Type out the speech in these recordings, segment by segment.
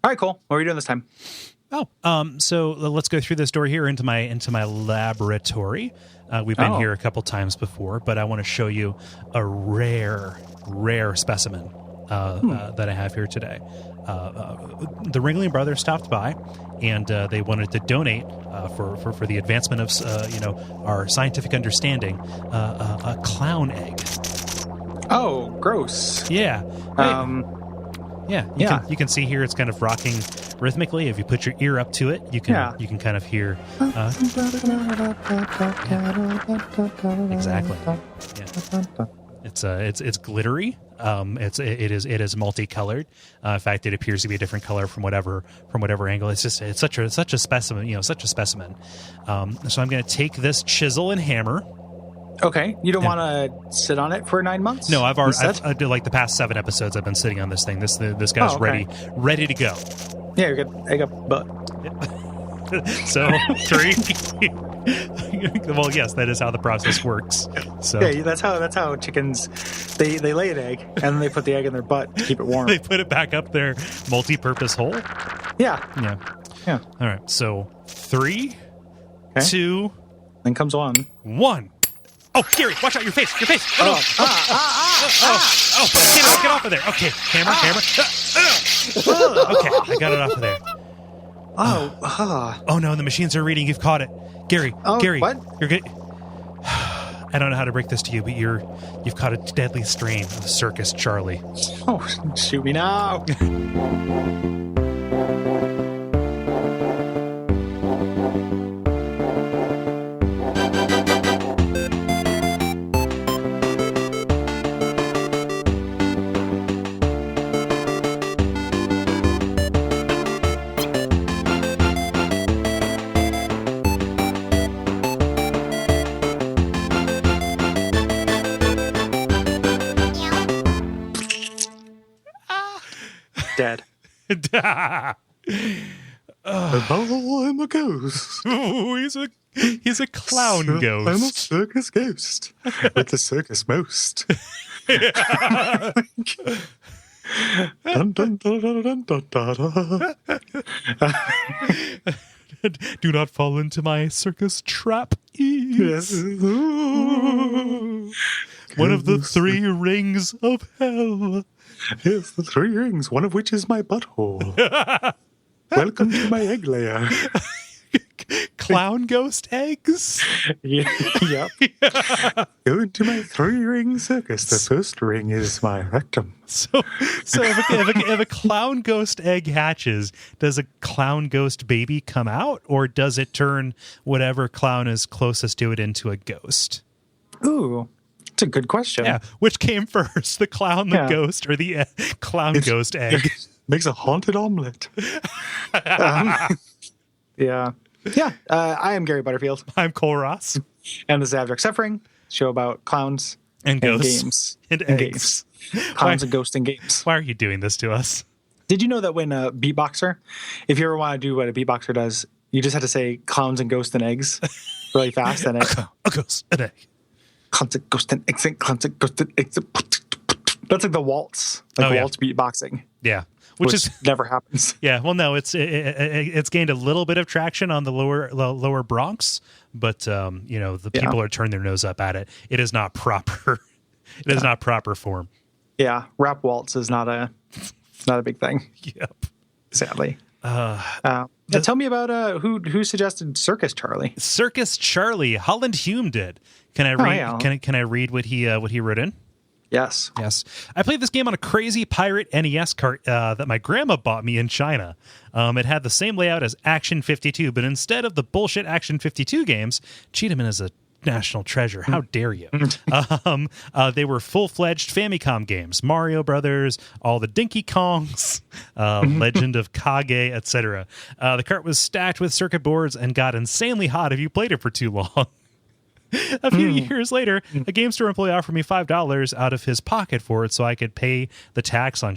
All right, cool. What are we doing this time? So let's go through this door here into my laboratory. We've been here a couple times before, but I want to show you a rare specimen that I have here today. The Ringling Brothers stopped by, and they wanted to donate for the advancement of our scientific understanding a clown egg. Oh, gross. Yeah. You can see here it's kind of rocking rhythmically. If you put your ear up to it, you can kind of hear. Exactly. Yeah. It's glittery. It is multicolored. In fact, it appears to be a different color from whatever angle. It's such a specimen. Such a specimen. So I'm going to take this chisel and hammer. Okay, you don't want to sit on it for 9 months? No, I've like the past 7 episodes. I've been sitting on this thing. This guy's ready to go. Yeah, you're good. I got butt. So 3. Well, yes, that is how the process works. So yeah, that's how chickens they lay an egg and then they put the egg in their butt to keep it warm. They put it back up their multi-purpose hole. Yeah. All right. So 3, 2, then comes 1. Oh, Gary, watch out, your face. Oh, get off of there. Okay, hammer. Okay, I got it off of there. Oh no, the machines are reading. You've caught it. Gary, what? You're good. I don't know how to break this to you, but you've caught a deadly strain of Circus Charlie. Oh, shoot me now. Dead. I'm a ghost. Oh, he's a clown ghost. I'm a circus ghost with the circus most. Dun, dun, dun, dun, dun, dun, dun, dun. Do not fall into my circus trap. Yes. One of the 3 rings of hell. Yes, the 3 rings, one of which is my butthole. Welcome to my egg layer. Clown ghost eggs? Yep. Go into my 3-ring circus. The first ring is my rectum. So if a clown ghost egg hatches, does a clown ghost baby come out, or does it turn whatever clown is closest to it into a ghost? Ooh, it's a good question. Yeah, which came first, the clown, the ghost, or the ghost egg? Makes a haunted omelet. Yeah. I am Gary Butterfield. I'm Cole Ross. And this is Abject Suffering, show about clowns and ghosts games. and eggs. Clowns and ghosts and games. Why are you doing this to us? Did you know that when a beatboxer, if you ever want to do what a beatboxer does, you just have to say clowns and ghosts and eggs really fast, and a ghost, an egg. Clowns and ghosts and eggs, clowns and ghosts and eggs. That's like the waltz, waltz beatboxing. Yeah. Which never happens. Yeah, well, no, it's gained a little bit of traction on the lower Bronx, but the people are turning their nose up at it. It is not proper. It is not proper form. Yeah, rap waltz is not a big thing. Yep, sadly. Tell me about who suggested Circus Charlie. Circus Charlie. Holland Hume did. Can I read? Can I read what he wrote in? Yes. I played this game on a crazy pirate NES cart that my grandma bought me in China. It had the same layout as Action 52, but instead of the bullshit Action 52 games, Cheetahman is a national treasure. How dare you? They were full-fledged Famicom games. Mario Brothers, all the Dinky Kongs, Legend of Kage, etc. The cart was stacked with circuit boards and got insanely hot if you played it for too long. A few years later, a game store employee offered me $5 out of his pocket for it so I could pay the tax on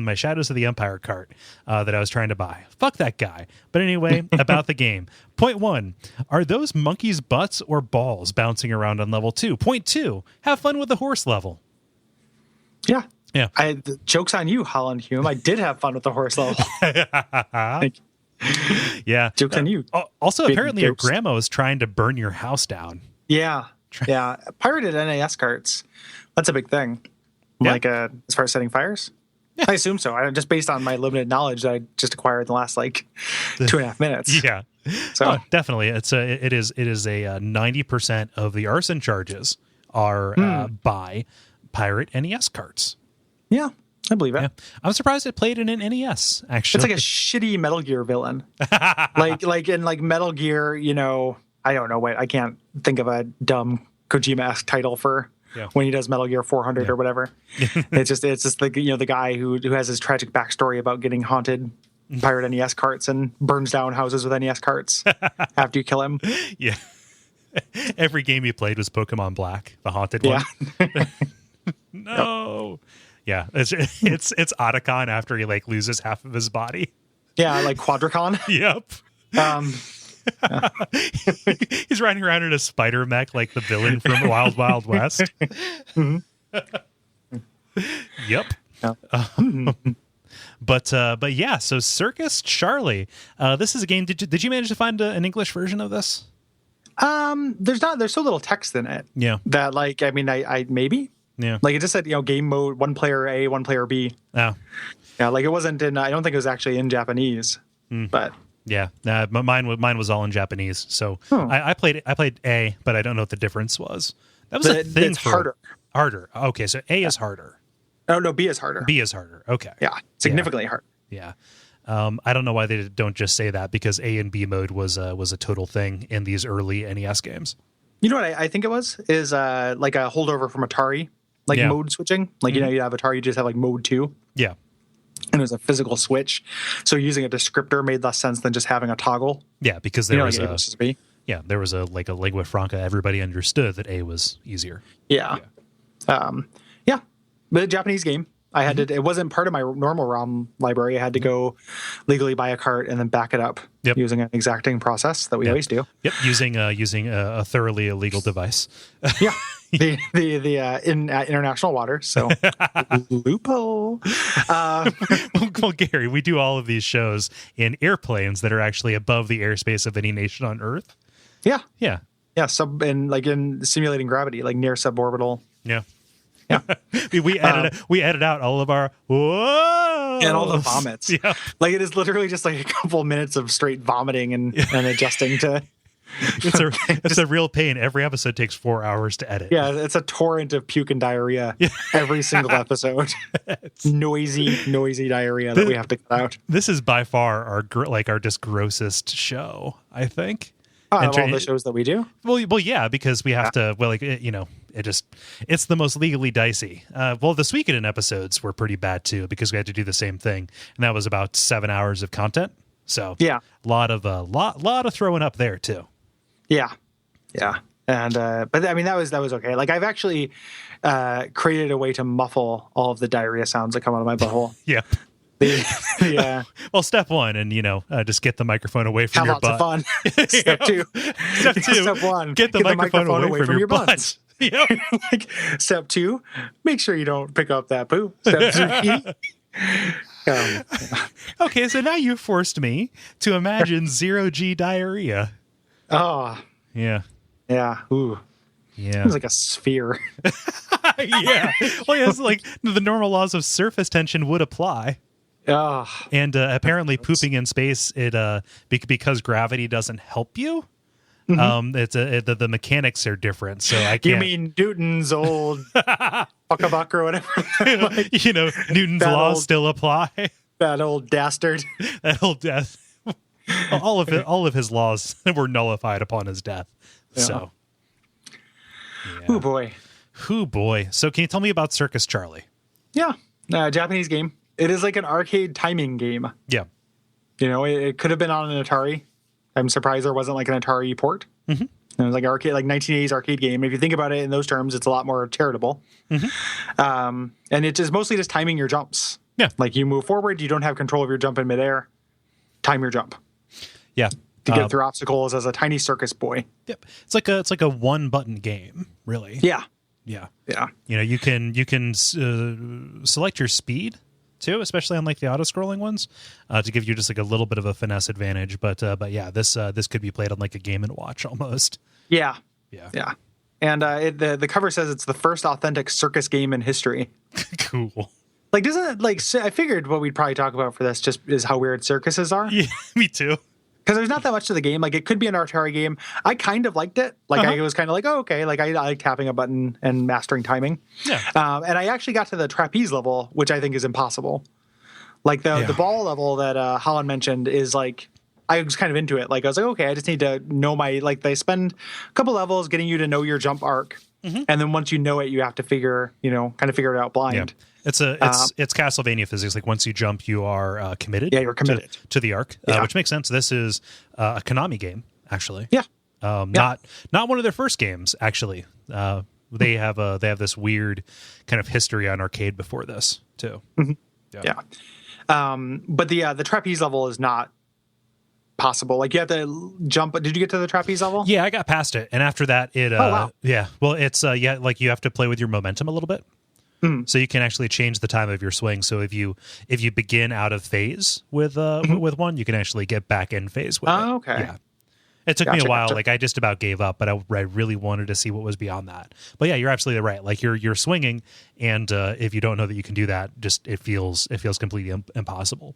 my Shadows of the Empire cart that I was trying to buy. Fuck that guy. But anyway, about the game. Point 1, are those monkeys' butts or balls bouncing around on level 2? Point 2, have fun with the horse level. Yeah. Yeah. Joke's on you, Holland Hume. I did have fun with the horse level. Like, yeah. joke's on you. Also, Big apparently your ghost. grandma was trying to burn your house down. Yeah. Yeah. Pirated NAS carts. That's a big thing. Yeah. Like as far as setting fires. Yeah. I assume so. Just based on my limited knowledge that I just acquired in the last like 2.5 minutes. Yeah. So Definitely. It is a 90% of the arson charges are by pirate NES carts. yeah, I believe it. Yeah. I'm surprised it played in an NES, actually. It's like a shitty Metal Gear villain. like in like Metal Gear, I don't know what, I can't think of a dumb Kojima-esque title for when he does Metal Gear 400 or whatever. It's just like, the guy who has his tragic backstory about getting haunted pirate NES carts and burns down houses with NES carts after you kill him. Yeah. Every game he played was Pokemon Black, the haunted one. Yeah. No. Yeah. It's Otacon after he like loses half of his body. Yeah, like Quadracon. Yep. He's riding around in a spider mech like the villain from Wild Wild West. Yep. Yeah. But yeah, so Circus Charlie. This is a game. Did you manage to find an English version of this? There's so little text in it. Yeah. That I maybe. Yeah. Like it just said, game mode, one player A, one player B. Oh. Yeah, like it wasn't in. I don't think it was actually in Japanese. But yeah, mine was all in Japanese. So I played A, but I don't know what the difference was. That was a thing. It's harder. Harder. Okay, so A is harder. Oh no, B is harder. B is harder. Okay. Yeah, significantly harder. Yeah. I don't know why they don't just say that, because A and B mode was a total thing in these early NES games. You know what I think it was is like a holdover from Atari, like mode switching. Like you have Atari, you just have like mode 2. Yeah. And it was a physical switch, so using a descriptor made less sense than just having a toggle. Yeah, because there was like A versus B. Yeah, there was a lingua franca. Everybody understood that A was easier. Yeah. But a Japanese game. I had to. It wasn't part of my normal ROM library. I had to go legally buy a cart and then back it up using an exacting process that we always do. Yep, using a thoroughly illegal device. Yeah, in international waters. So loophole. Well, Gary, we do all of these shows in airplanes that are actually above the airspace of any nation on Earth. Yeah. Yeah. And like in simulating gravity, like near suborbital. Yeah. Yeah. we edit out all of our whoa and all the vomits. Yeah. Like it is literally just like a couple minutes of straight vomiting and adjusting to. It's a real pain. Every episode takes 4 hours to edit. Yeah, it's a torrent of puke and diarrhea every single episode. noisy diarrhea that we have to cut out. This is by far our just grossest show, I think. Out of all the shows that we do. Well, yeah, because we have to. Well, it's the most legally dicey. The Suikoden episodes were pretty bad too, because we had to do the same thing, and that was about 7 hours of content. So yeah, lot of throwing up there too. Yeah. And but I mean that was okay. Like I've actually created a way to muffle all of the diarrhea sounds that come out of my butthole. Yeah. Well, step one, and just get the microphone away from your butt. Have lots of fun. Step two. Step one. Get the microphone away from your butt. Yep. Like, step 2, make sure you don't pick up that poo. Step 3. Okay, so now you forced me to imagine 0G diarrhea. Oh. Yeah. Yeah. Ooh. Yeah. It's like a sphere. Yeah. Well, yeah, it's like the normal laws of surface tension would apply. Oh. And apparently pooping in space, because gravity doesn't help you. Mm-hmm. The mechanics are different, so I can't. You mean Newton's old buck or whatever? Like, Newton's laws still apply. That old dastard. That old death. all of his laws were nullified upon his death. Yeah. So. Yeah. Oh boy. So can you tell me about Circus Charlie? Yeah, Japanese game. It is like an arcade timing game. Yeah. It could have been on an Atari. I'm surprised there wasn't like an Atari port. Mm-hmm. It was like arcade, like 1980s arcade game. If you think about it in those terms, it's a lot more charitable. Mm-hmm. And it is mostly just timing your jumps. Yeah. Like you move forward, you don't have control of your jump in midair. Time your jump. Yeah. To get through obstacles as a tiny circus boy. Yep. It's like a one button game, really. Yeah. Yeah. Yeah. You know, you can select your speed too, especially on like the auto-scrolling ones, to give you just like a little bit of a finesse advantage. But yeah, this could be played on like a Game & Watch almost. Yeah. Yeah. Yeah. And the cover says it's the first authentic circus game in history. Cool. Like, doesn't it, like, I figured what we'd probably talk about for this just is how weird circuses are. Yeah, me too. Because there's not that much to the game. Like, it could be an Atari game. I kind of liked it. Like, I was kind of like, oh, okay. Like, I like tapping a button and mastering timing. Yeah. And I actually got to the trapeze level, which I think is impossible. Like, the ball level that Holland mentioned is, like, I was kind of into it. Like, I was like, okay, I just need to know like, they spend a couple levels getting you to know your jump arc. And then once you know it, you have to figure it out blind. Yeah. It's Castlevania physics. Like once you jump, you are committed. Yeah, you're committed to the arc, which makes sense. This is a Konami game, actually. Yeah. Not one of their first games, actually. They have this weird kind of history on arcade before this too. Yeah. But the trapeze level is not possible. Like you have to jump. Did you get to the trapeze level? Yeah, I got past it, and after that, yeah. Well, it's like you have to play with your momentum a little bit. So you can actually change the time of your swing. So if you begin out of phase with one, you can actually get back in phase with it. Okay. Yeah. It took me a while. Like I just about gave up, but I really wanted to see what was beyond that. But yeah, you're absolutely right. Like you're swinging, and if you don't know that you can do that, just it feels completely impossible.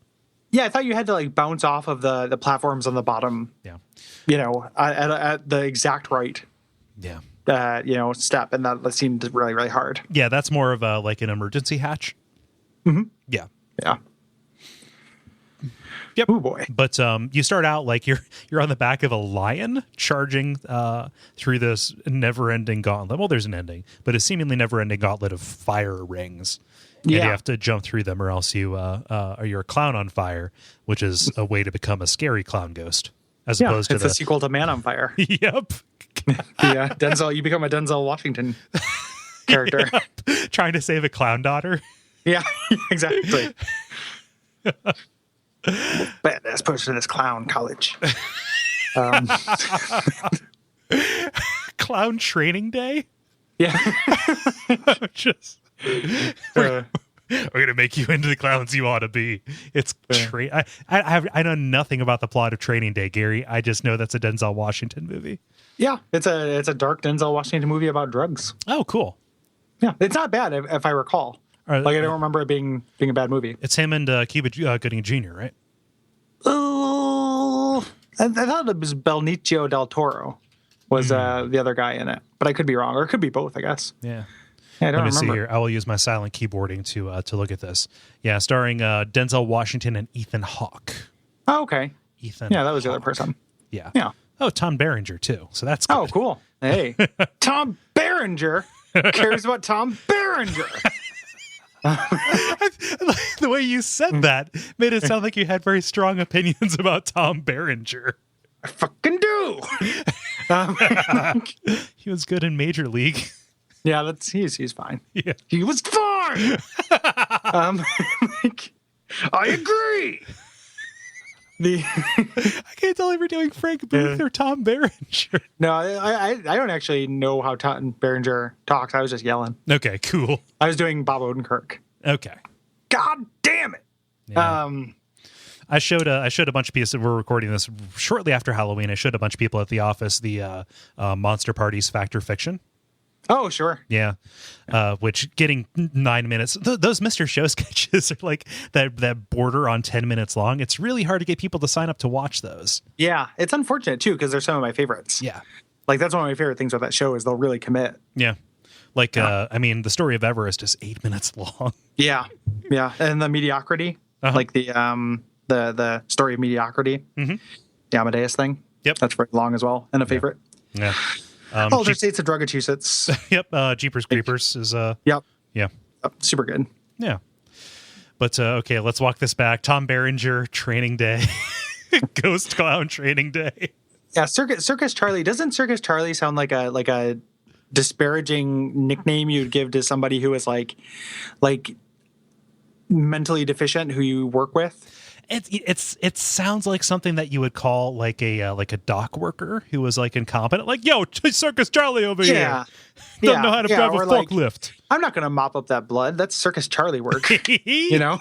Yeah, I thought you had to like bounce off of the platforms on the bottom. Yeah. You know, at the exact right. Yeah. Step, and that seemed really, really hard. Yeah, that's more of a like an emergency hatch. Yeah. Yeah. Yep. Oh boy. But you start out like you're on the back of a lion charging through this never-ending gauntlet. Well, there's an ending, but a seemingly never-ending gauntlet of fire rings. And you have to jump through them, or else you're a clown on fire, which is a way to become a scary clown ghost, as opposed to the sequel to Man on Fire. Yep. Yeah, Denzel. You become a Denzel Washington character, trying to save a clown daughter. Yeah, exactly. Badass push to this clown college. Clown training day. Yeah. We're gonna make you into the clowns you ought to be. It's I know nothing about the plot of Training Day, Gary. I just know that's a Denzel Washington movie. Yeah, it's a dark Denzel Washington movie about drugs. Oh, cool. Yeah, it's not bad if I recall. Like I don't remember it being a bad movie. It's him and Cuba Gooding Jr., right? Oh, I thought it was Benicio del Toro was the other guy in it, but I could be wrong, or it could be both, I guess. Yeah. I don't Let me remember. see here. I will use my silent keyboarding to look at this. Yeah, starring Denzel Washington and Ethan Hawke. Oh, okay. Ethan. Yeah, that was the other person. Yeah. Yeah. Oh, Tom Berenger too. So that's good. Oh, cool. Hey, Tom Berenger cares about Tom Berenger. The way you said that made it sound like you had very strong opinions about Tom Berenger. I fucking do. He was good in Major League. Yeah, he's fine. Yeah, he was fine. I agree. I can't tell if you're doing Frank Booth or Tom Berenger. No, I don't actually know how Tom Berenger talks. I was just yelling. Okay, cool. I was doing Bob Odenkirk. Okay. God damn it. Yeah. I showed a bunch of people. We're recording this shortly after Halloween. I showed a bunch of people at the office the Monster Parties Fact or Fiction. Oh, sure. Yeah. Which getting 9 minutes, those Mr. Show sketches are like that border on 10 minutes long. It's really hard to get people to sign up to watch those. Yeah. It's unfortunate too, because they're some of my favorites. Yeah. Like that's one of my favorite things with that show is they'll really commit. Yeah. Like, I mean, the story of Everest is 8 minutes long. Yeah. Yeah. And the mediocrity, like the story of mediocrity, the Amadeus thing. Yep. That's very long as well. And a favorite. Yeah. Altered States of Drugachusetts. Yep. Jeepers Creepers is Yep. Yeah. Yep. Super good. Yeah. But okay, let's walk this back. Tom Berenger Training Day. Ghost Clown Training Day. Yeah, Circus Charlie. Doesn't Circus Charlie sound like a disparaging nickname you'd give to somebody who is like mentally deficient who you work with? It sounds like something that you would call like a dock worker who was like incompetent. Like, yo, Circus Charlie over here. Don't know how to drive a forklift. I'm not going to mop up that blood. That's Circus Charlie work. You know,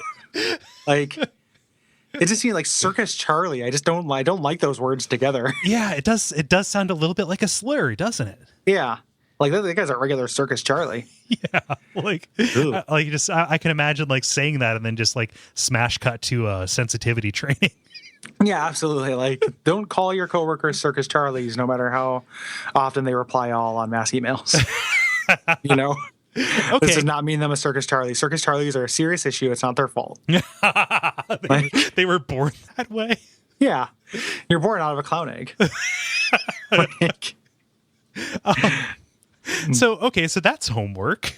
like it just seems like Circus Charlie. I don't like those words together. Yeah, it does. It does sound a little bit like a slur, doesn't it? Yeah. Like that guy's a regular Circus Charlie. Yeah, I can imagine like saying that and then just like smash cut to sensitivity training. Yeah, absolutely. Like, don't call your coworkers Circus Charlies, no matter how often they reply all on mass emails. You know, okay. This does not mean them a Circus Charlie. Circus Charlies are a serious issue. It's not their fault. They were born that way. Yeah, you're born out of a clown egg. So that's homework.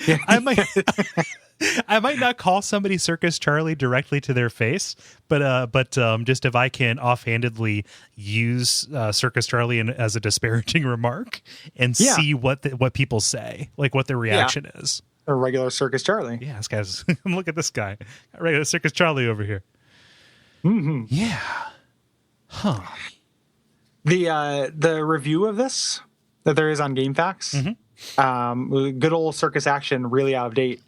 Yeah. I might not call somebody Circus Charlie directly to their face, but just if I can offhandedly use Circus Charlie as a disparaging remark and see what people say, like what their reaction is. A regular Circus Charlie. Yeah, this guy's. Look at this guy, a regular Circus Charlie over here. Mm-hmm. Yeah. Huh. The review of this that there is on GameFAQs, good old Circus Action, really out of date,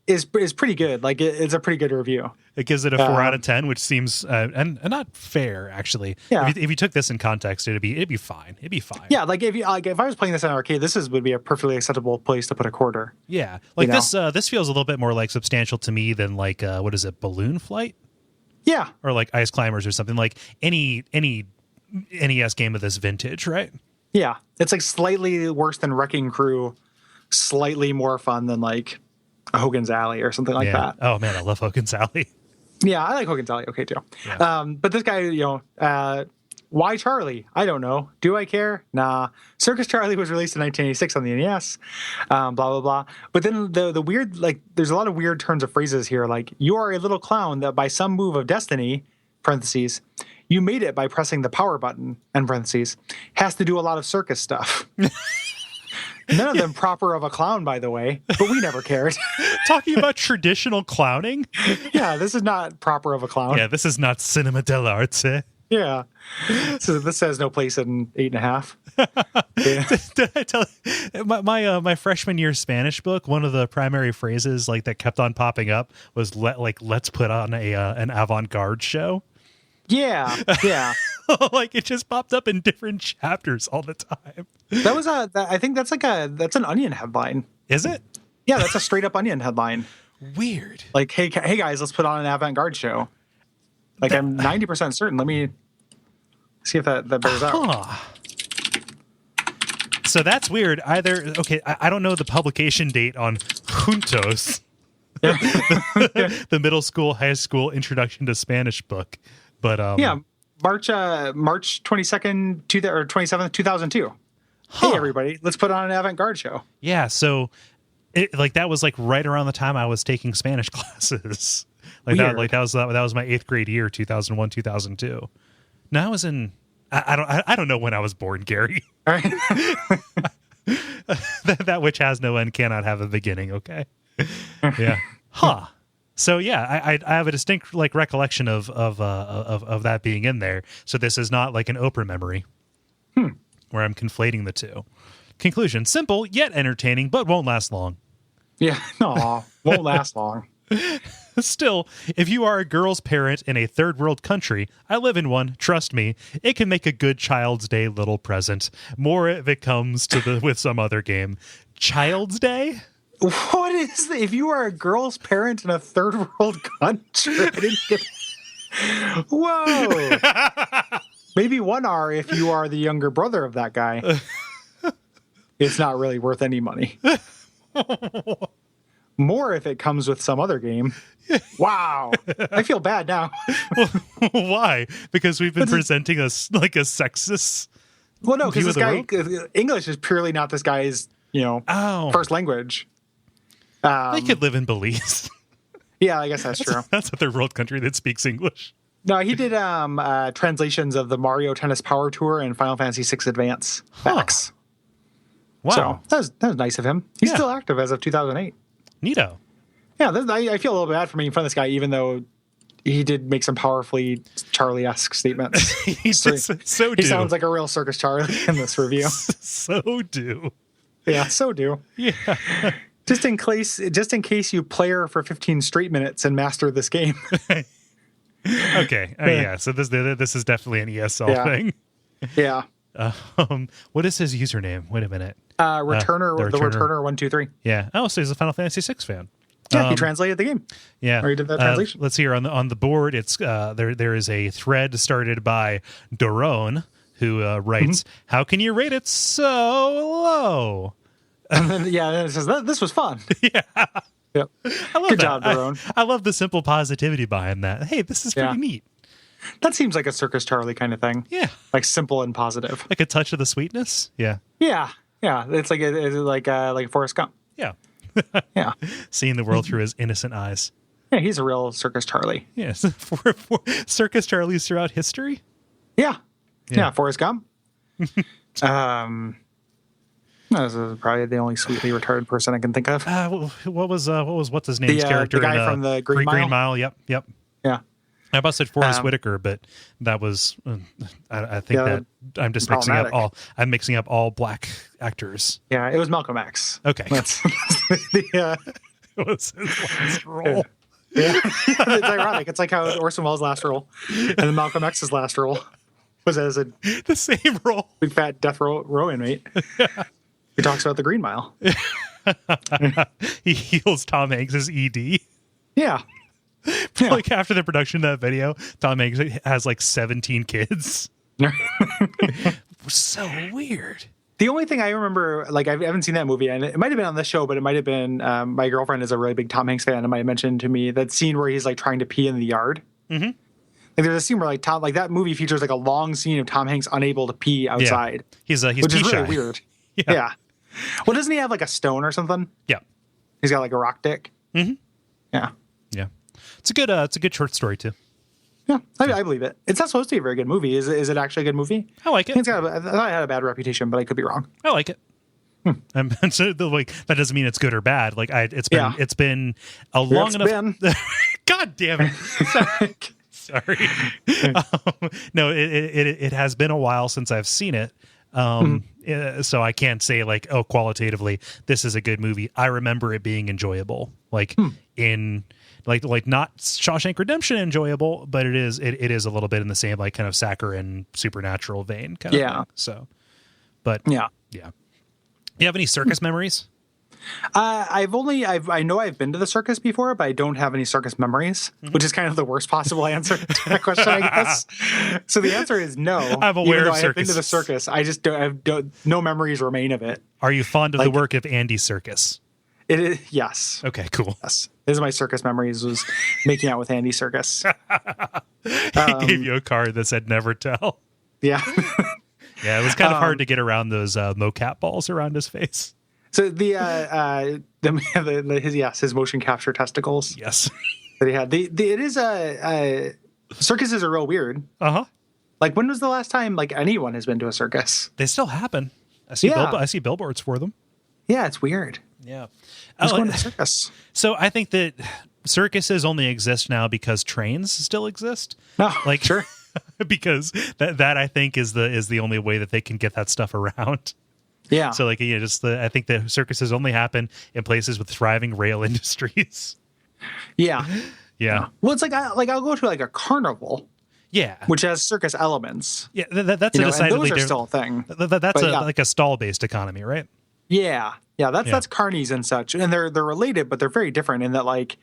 is pretty good. Like it's a pretty good review. It gives it a 4 out of 10, which seems and not fair actually. Yeah. If you took this in context, it'd be fine. It'd be fine. Yeah, like if I was playing this in an arcade, would be a perfectly acceptable place to put a quarter. Yeah, like this feels a little bit more like substantial to me than like what is it, Balloon Flight? Yeah, or like Ice Climbers or something, like any NES game of this vintage, right? Yeah, it's like slightly worse than Wrecking Crew, slightly more fun than like Hogan's Alley or something like that. Oh man, I love Hogan's Alley. Yeah, I like Hogan's Alley. Okay, too. Yeah. But this guy, why Charlie? I don't know. Do I care? Nah. Circus Charlie was released in 1986 on the NES. Blah blah blah. But then the weird, like, there's a lot of weird turns of phrases here. Like, you are a little clown that by some move of destiny (parentheses) you made it by pressing the power button, end parentheses, has to do a lot of circus stuff. None of them proper of a clown, by the way, but we never cared. Talking about traditional clowning? Yeah, this is not proper of a clown. Yeah, this is not cinema dell'arte. Yeah. So this has no place in 8.5. Yeah. Did I tell you, my freshman year Spanish book, one of the primary phrases like that kept on popping up was let's put on an avant-garde show. Yeah, yeah. Like it just popped up in different chapters all the time. That was I think that's an Onion headline. Is it? Yeah, that's a straight up Onion headline. Weird. Like, hey guys, let's put on an avant-garde show. Like I'm 90% certain. Let me see if that bears out. So that's weird. I don't know the publication date on Juntos, the middle school, high school introduction to Spanish book. But March 22nd, 27th, 2002. Hey everybody, let's put on an avant-garde show. Yeah, so that was like right around the time I was taking Spanish classes. That was my 8th grade year, 2001, 2002. No, I was in I don't know when I was born, Gary. All right. that which has no end cannot have a beginning, okay? Yeah. Huh. So yeah, I have a distinct like recollection of that being in there. So this is not like an Oprah memory where I'm conflating the two. Conclusion: simple yet entertaining, but won't last long. Yeah, no, won't last long. Still, if you are a girl's parent in a third world country, I live in one, trust me, it can make a good Child's Day little present. More if it comes with some other game. Child's Day? What is if you are a girl's parent in a third world country? Whoa. Maybe 1 R if you are the younger brother of that guy. It's not really worth any money. More if it comes with some other game. Wow. I feel bad now. Why? Because we've been presenting us like a sexist. Well, no, because this guy, English is purely not this guy's, first language. They could live in Belize. Yeah, I guess that's true. That's a third world country that speaks English. No, he did translations of the Mario Tennis Power Tour and Final Fantasy VI Advance packs. Wow. So that was nice of him. He's still active as of 2008. Neato. Yeah, I feel a little bad for making fun of this guy, even though he did make some powerfully Charlie-esque statements. He sounds like a real Circus Charlie in this review. So do. Yeah, so do. Yeah. Just in case you play her for 15 straight minutes and master this game. Okay. Yeah. So this is definitely an ESL thing. Yeah. What is his username? Wait a minute. Returner, the Returner 123. Yeah. Oh, so he's a Final Fantasy VI fan. Yeah, he translated the game. Yeah, or he did that translation. Let's see here on the board. It's there is a thread started by Doron who writes, "How can you rate it so low?" And then it says this was fun. Yeah. Yep. I love Good that. job, Doron. I love the simple positivity behind that. Hey, this is pretty neat. That seems like a Circus Charlie kind of thing. Yeah, like simple and positive. Like a touch of the sweetness. Yeah. Yeah. It's like Forrest Gump. Yeah. Yeah. Seeing the world through his innocent eyes. Yeah, he's a real Circus Charlie. Yes. For Circus Charlies throughout history. Yeah. Forrest Gump. This is probably the only sweetly retarded person I can think of. What was what's his name's character? The guy from the Green Mile. Yep. Yeah. I about said Forrest Whitaker, but that was I think that I'm just mixing up all black actors. Yeah, it was Malcolm X. Okay. That's it was his last role. Yeah. It's ironic. It's like how Orson Welles' last role and then Malcolm X's last role was as the same role. Big fat death row inmate. He talks about the Green Mile. He heals Tom Hanks' ED. Yeah. Like after the production of that video, Tom Hanks has like 17 kids. So weird. The only thing I remember, like I haven't seen that movie, and it might have been on this show, but it might have been my girlfriend is a really big Tom Hanks fan, and might have mentioned to me that scene where he's like trying to pee in the yard. Mm-hmm. Like there's a scene where like that movie features like a long scene of Tom Hanks unable to pee outside. Yeah. He's which is pee-shy. really weird. Yeah. Well, doesn't he have like a stone or something? Yeah. He's got like a rock dick. Mm-hmm. Yeah. Yeah. It's a good short story too. Yeah, I believe it. It's not supposed to be a very good movie. Is it actually a good movie? I like it. I thought it had a bad reputation, but I could be wrong. I like it. So, like, that doesn't mean it's good or bad. Like it's been a long enough. God damn it! Sorry. No, it has been a while since I've seen it. So I can't say like, oh, qualitatively, this is a good movie. I remember it being enjoyable. Like in. Like not Shawshank Redemption enjoyable, but it is a little bit in the same like kind of saccharine supernatural vein kind of thing. So, but yeah. You have any circus memories? I know I've been to the circus before, but I don't have any circus memories, which is kind of the worst possible answer to that question, I guess. So the answer is no. I'm aware of circus. I have been to the circus. I just no memories remain of it. Are you fond of the work of Andy Serkis? It is, yes. Okay, cool. Yes. This is my circus memories, was making out with Andy Serkis. He gave you a card that said never tell. Yeah. Yeah, it was kind of hard to get around those mocap balls around his face. So his motion capture testicles. Yes. That he had. It is circuses are real weird. Uh-huh. Like when was the last time like anyone has been to a circus? They still happen. I see billboards for them. Yeah, it's weird. Yeah. Who's going to the circus? So I think that circuses only exist now because trains still exist. No, like sure. Because that I think is the only way that they can get that stuff around. Yeah. So like I think the circuses only happen in places with thriving rail industries. Yeah. Yeah. Well, it's like I'll go to like a carnival. Yeah, which has circus elements. Yeah, that's a decidedly those are still a thing. That's like a stall-based economy, right? Yeah, that's carnies and such, and they're related, but they're very different in that like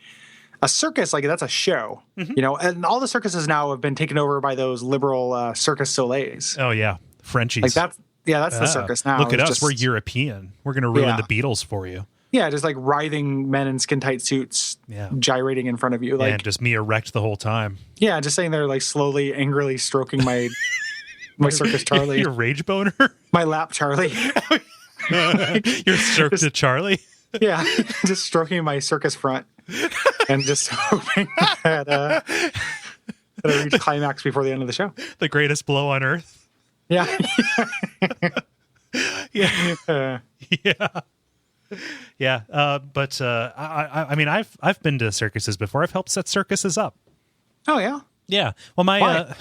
a circus, like that's a show, and all the circuses now have been taken over by those liberal Circus Soleils. Oh yeah, Frenchies. Like that's the circus now. Look at us, we're European. We're gonna ruin the Beatles for you. Yeah, just like writhing men in skin tight suits, gyrating in front of you, like and just me erect the whole time. Yeah, just sitting there like slowly, angrily stroking my Circus Charlie, your rage boner, my lap Charlie. Your stroke to Charlie. Yeah, just stroking my circus front and just hoping that I reach climax before the end of the show. The greatest blow on earth. Yeah. Yeah. But I mean, I've been to circuses before. I've helped set circuses up. Oh yeah. Yeah. Well, my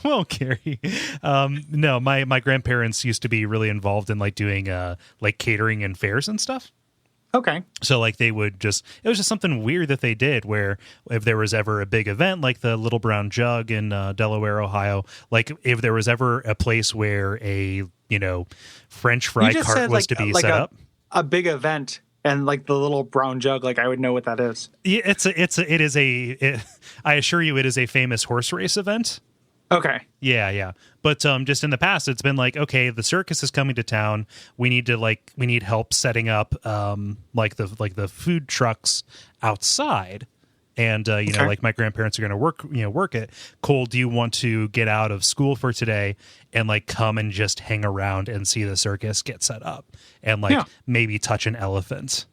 well, Carrie, no, my grandparents used to be really involved in like doing like catering and fairs and stuff. Okay. So like they would it was just something weird that they did where if there was ever a big event like the Little Brown Jug in Delaware, Ohio, like if there was ever a place where a, French fry cart was to be set up. A big event and like the Little Brown Jug, like I would know what that is. Yeah, I assure you it is a famous horse race event. Okay. Yeah. But just in the past, it's been like, okay, the circus is coming to town. We need help setting up like the food trucks outside. And like my grandparents are going to work it. Cole, do you want to get out of school for today and like come and just hang around and see the circus get set up and like maybe touch an elephant?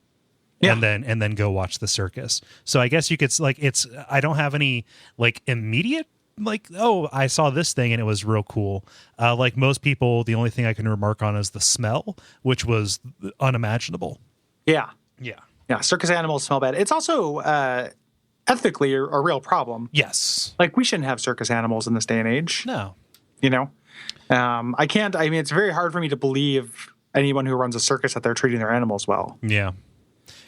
Yeah. And then go watch the circus. So I guess you could I don't have any like immediate like, oh, I saw this thing and it was real cool. Like most people, the only thing I can remark on is the smell, which was unimaginable. Yeah. Circus animals smell bad. It's also ethically a real problem. Yes. Like we shouldn't have circus animals in this day and age. No. It's very hard for me to believe anyone who runs a circus that they're treating their animals well. Yeah.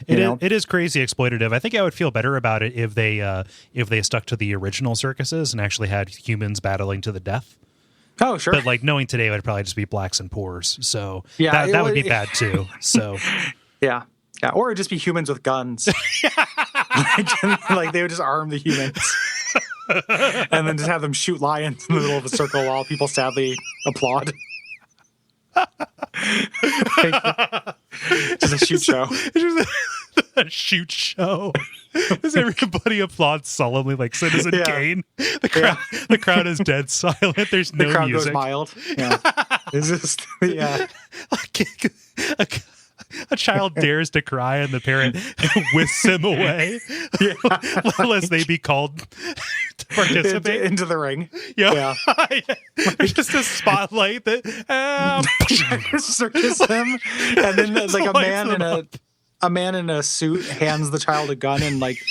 It is crazy exploitative. I think I would feel better about it if they stuck to the original circuses and actually had humans battling to the death. Oh, sure. But like knowing today would probably just be blacks and poors. So that would be bad too. So yeah. Or it'd just be humans with guns. like they would just arm the humans and then just have them shoot lions in the middle of a circle while people sadly applaud. Just a shoot show. A shoot show. Does everybody applaud solemnly like Citizen Kane? The crowd is dead silent. There's no music. The crowd goes mild. Yeah. It's just a child dares to cry and the parent whisks him away lest they be called to participate into the ring. Yeah. There's just a spotlight that circus him, and then there's like a man in a suit hands the child a gun and like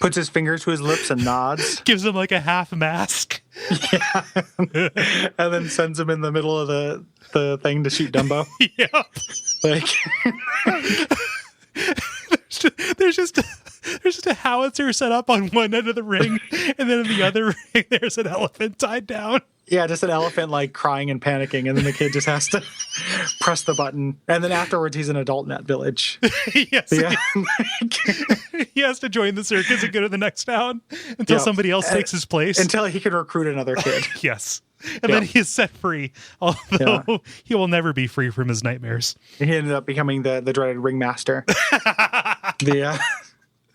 puts his finger to his lips and nods, gives him like a half mask, and then sends him in the middle of the thing to shoot Dumbo. Yeah. Like there's just a howitzer set up on one end of the ring, and then in the other ring there's an elephant tied down. Yeah, just an elephant like crying and panicking, and then the kid just has to press the button, and then afterwards he's an adult in that village. Yes. Yeah. He has to join the circus and go to the next town until somebody else takes his place. Until he can recruit another kid. Yes. And then he is set free, although he will never be free from his nightmares. He ended up becoming the dreaded ringmaster.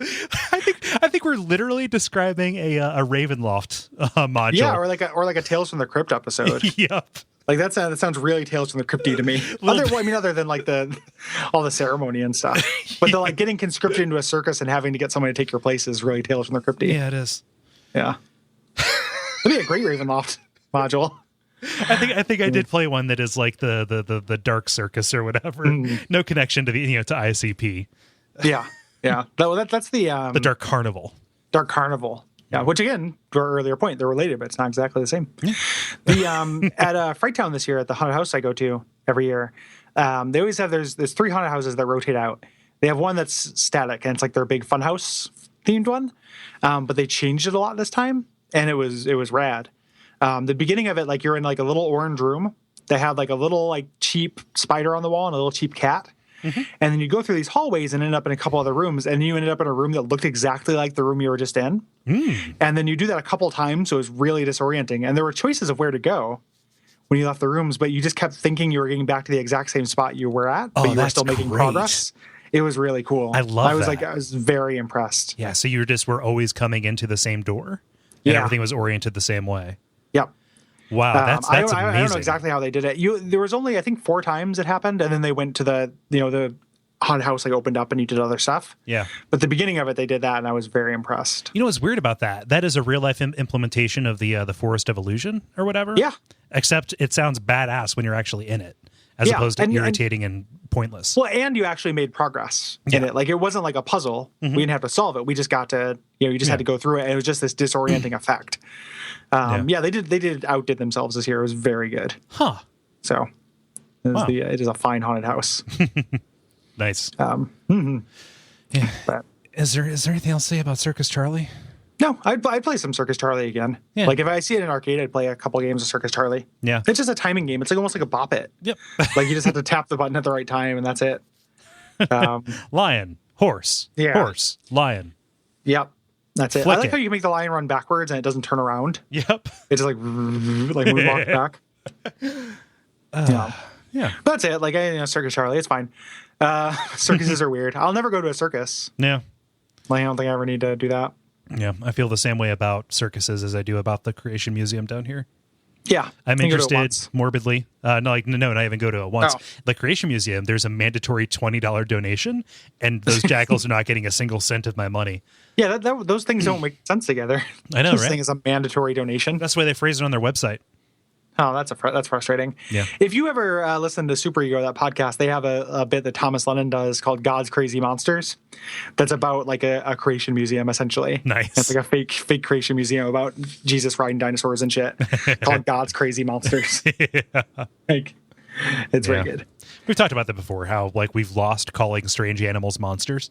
I think we're literally describing a Ravenloft module. Yeah, or like a Tales from the Crypt episode. Yep. Like that sounds really Tales from the Crypty to me. Other than like all the ceremony and stuff. But the like getting conscripted into a circus and having to get someone to take your place is really Tales from the Crypty. Yeah, it is. Yeah. That'd be a great Ravenloft module. I think I did play one that is like the Dark Circus or whatever. No connection to the to ICP. Yeah. That's the Dark Carnival. Dark Carnival. Yeah, which again, to our earlier point, they're related, but it's not exactly the same. The at Fright Town this year at the haunted house I go to every year, they always have there's 3 haunted houses that rotate out. They have one that's static and it's like their big funhouse themed one, but they changed it a lot this time, and it was rad. The beginning of it, like you're in like a little orange room. They had like a little like cheap spider on the wall and a little cheap cat. Mm-hmm. And then you go through these hallways and end up in a couple other rooms, and you ended up in a room that looked exactly like the room you were just in. And then you do that a couple times, so it was really disorienting. And there were choices of where to go when you left the rooms, but you just kept thinking you were getting back to the exact same spot you were at, but you were still making progress. It was really cool. I love that. I was very impressed. Yeah, so you were always coming into the same door, and everything was oriented the same way. Yep. Wow, that's amazing. I don't know exactly how they did it. There was only, I think, 4 times it happened, and then they went to the haunted house like opened up and you did other stuff. Yeah. But the beginning of it, they did that, and I was very impressed. You know what's weird about that? That is a real life implementation of the Forest of Illusion or whatever. Yeah. Except it sounds badass when you're actually in it, as opposed to irritating and pointless. Well, and you actually made progress in it. Like, it wasn't like a puzzle. We didn't have to solve it. We just got to, you just had to go through it, and it was just this disorienting effect. They outdid themselves this year. It was very good. Huh. So it is a fine haunted house. Nice. Yeah. But, is there anything else to say about Circus Charlie? No, I'd play some Circus Charlie again. Yeah. Like, if I see it in arcade, I'd play a couple games of Circus Charlie. Yeah. It's just a timing game. It's like almost like a Bop It. Yep. Like, you just have to tap the button at the right time, and that's it. Lion, horse, horse, lion. Yep. That's it. Flick I like how you can make the lion run backwards and it doesn't turn around. Yep. It just like moonwalks back. Yeah. That's it. Like, Circus Charlie, it's fine. Circuses are weird. I'll never go to a circus. Yeah. Like, I don't think I ever need to do that. Yeah, I feel the same way about circuses as I do about the Creation Museum down here. Yeah. I'm interested morbidly. Not even go to it once. Oh. The Creation Museum, there's a mandatory $20 donation, and those jackals are not getting a single cent of my money. Yeah, those things don't make sense together. I know, this right? thing is a mandatory donation. That's the way they phrase it on their website. Oh, that's frustrating. Yeah. If you ever listen to Super Ego, that podcast, they have a bit that Thomas Lennon does called God's Crazy Monsters. That's about like a creation museum, essentially. Nice. It's like a fake creation museum about Jesus riding dinosaurs and shit called God's Crazy Monsters. Like, it's very good. We've talked about that before, how like we've lost calling strange animals monsters.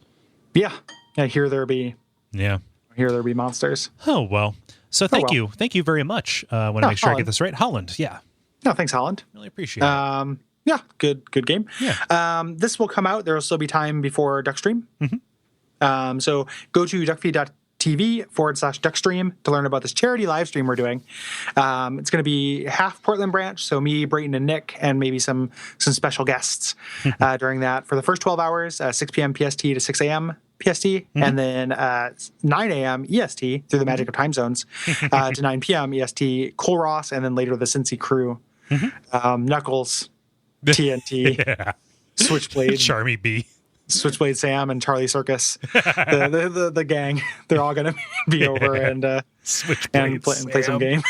Yeah. Here there be monsters. Oh, well. So thank you. Thank you very much. I want to make sure I get this right. Holland. Yeah. No, thanks, Holland. Really appreciate it. Yeah, good game. Yeah. This will come out. There will still be time before Duckstream. So go to Duckfeed.tv/Duckstream to learn about this charity live stream we're doing. It's going to be half Portland branch, so me, Brayton, and Nick, and maybe some special guests during that for the first 12 hours, 6 p.m. PST to 6 a.m. PST, and then 9 a.m. EST through the magic of time zones to 9 p.m. EST, Cole Ross, and then later the Cincy crew, Knuckles, TNT, Switchblade, Charmy B, Switchblade Sam, and Charlie Circus, the gang. They're all going to be over and play some game.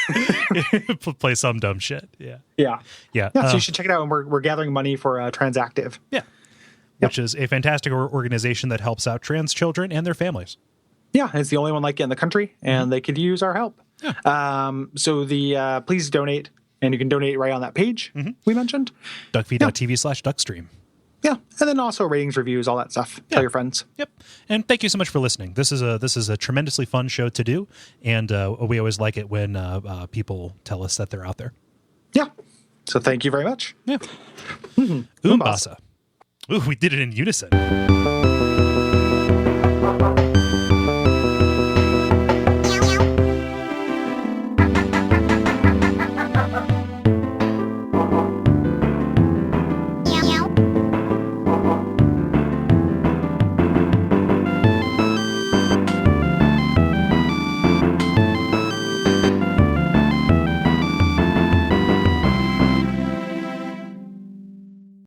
Play some dumb shit. Yeah. So you should check it out. And we're gathering money for Transactive. Yeah. Which is a fantastic organization that helps out trans children and their families. Yeah, it's the only one like it in the country, and they could use our help. Yeah. So please donate, and you can donate right on that page we mentioned. Duckfeed.tv/Duckstream. Yeah, and then also ratings, reviews, all that stuff. Tell your friends. Yep. And thank you so much for listening. This is a tremendously fun show to do, and we always like it when people tell us that they're out there. Yeah. So thank you very much. Yeah. Umbasa. Ooh, we did it in unison.